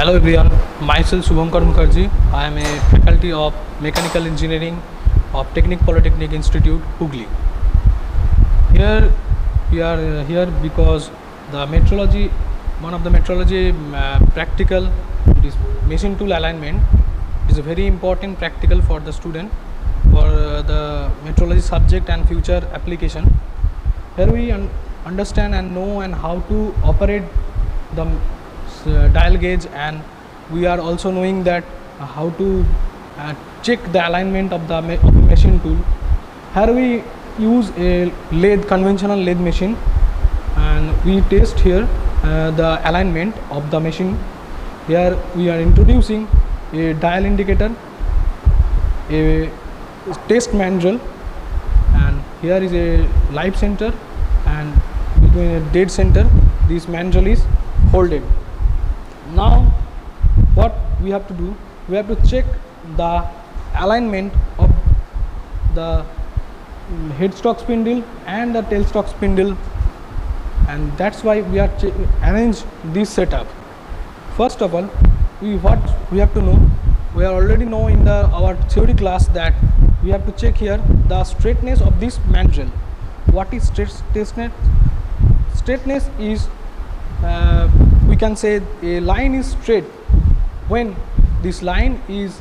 Hello everyone, myself Shubhankar Mukherjee. I am a faculty of Mechanical Engineering of Technic Polytechnic Institute, Hooghly. Here we are here because the metrology, one of the metrology practical, this machine tool alignment is a very important practical for the student for the metrology subject and future application. Here we understand and know and how to operate the dial gauge, and we are also knowing that how to check the alignment of the machine tool. Here we use a lathe, conventional lathe machine, and we test here the alignment of the machine. Here we are introducing a dial indicator, a test manual, and here is a live center, and between a dead center this manual is holded. Now what we have to do, we have to check the alignment of the headstock spindle and the tailstock spindle, and that's why we are arrange this setup. First of all, what we have to know, we are already know in our theory class that we have to check here the straightness of this manual. What is straightness? Straightness is we can say a line is straight when this line is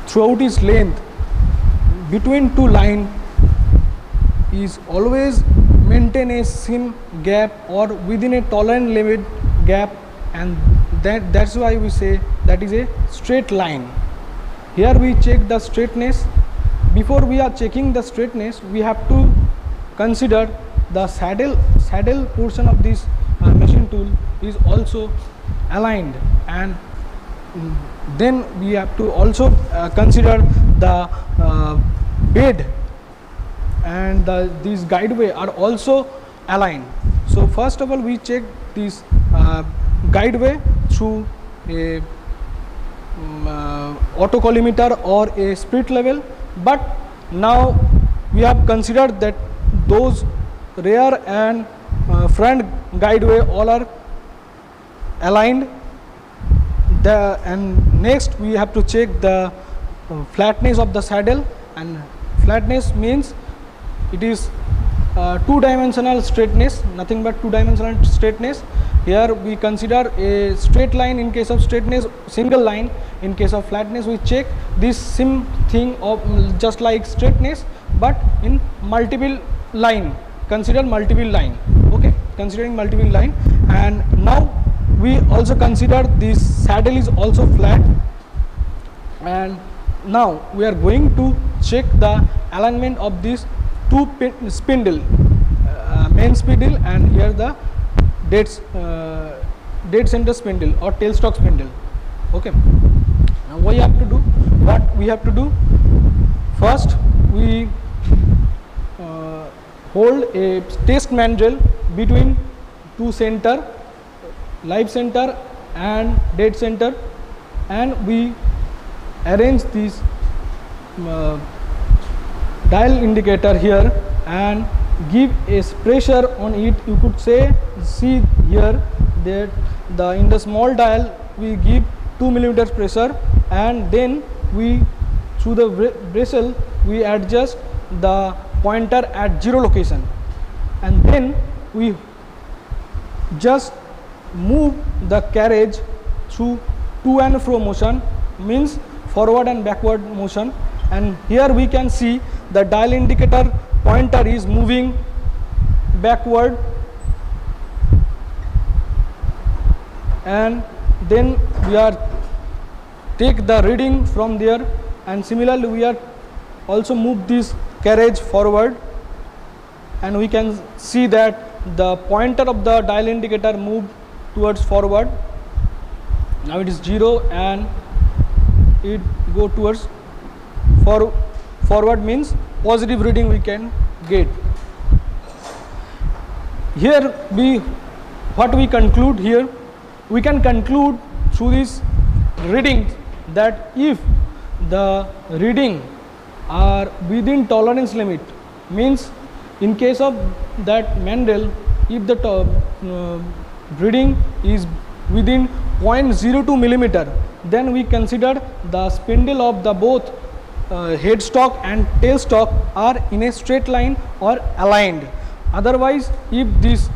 throughout its length between two lines is always maintain a seam gap or within a tolerant limit gap, and that's why we say that is a straight line. Here we check the straightness. Before we are checking the straightness, we have to consider the saddle portion of this machine tool is also aligned, and then we have to also consider the bed and these guideway are also aligned. So first of all, we check this guideway through a autocollimator or a spirit level, but now we have considered that those rear and front guideway all are aligned. And next we have to check the flatness of the saddle, and flatness means it is two-dimensional straightness, nothing but two-dimensional straightness. Here we consider a straight line in case of straightness, single line. In case of flatness, we check this same thing of just like straightness but in multiple line. Consider multiple line. Okay, considering multiple line, and now we also consider this saddle is also flat, and now we are going to check the alignment of this two spindle, main spindle and here the dead center spindle or tailstock spindle. Okay, now what we have to do, first we hold a test manual between two center, live center and dead center, and we arrange this dial indicator here and give a pressure on it. You could say, see here that in the small dial we give 2 millimeters pressure, and then we through the bristle we adjust the pointer at 0 location, and then we just move the carriage through to and fro motion, means forward and backward motion, and here we can see the dial indicator pointer is moving backward, and then we are take the reading from there, and similarly we are also move this carriage forward, and we can see that the pointer of the dial indicator moved towards forward. Now it is 0 and it go towards forward, means positive reading we can get. Here what we conclude here, we can conclude through this reading that if the reading are within tolerance limit, means in case of that Mendel, if the reading is within 0.02 millimeter, then we consider the spindle of the both headstock and tailstock are in a straight line or aligned. Otherwise, if this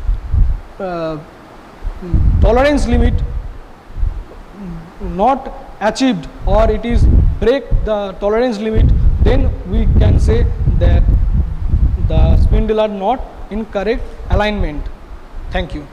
tolerance limit not achieved or it is break the tolerance limit, then we can say that the spindle are not in correct alignment. Thank you.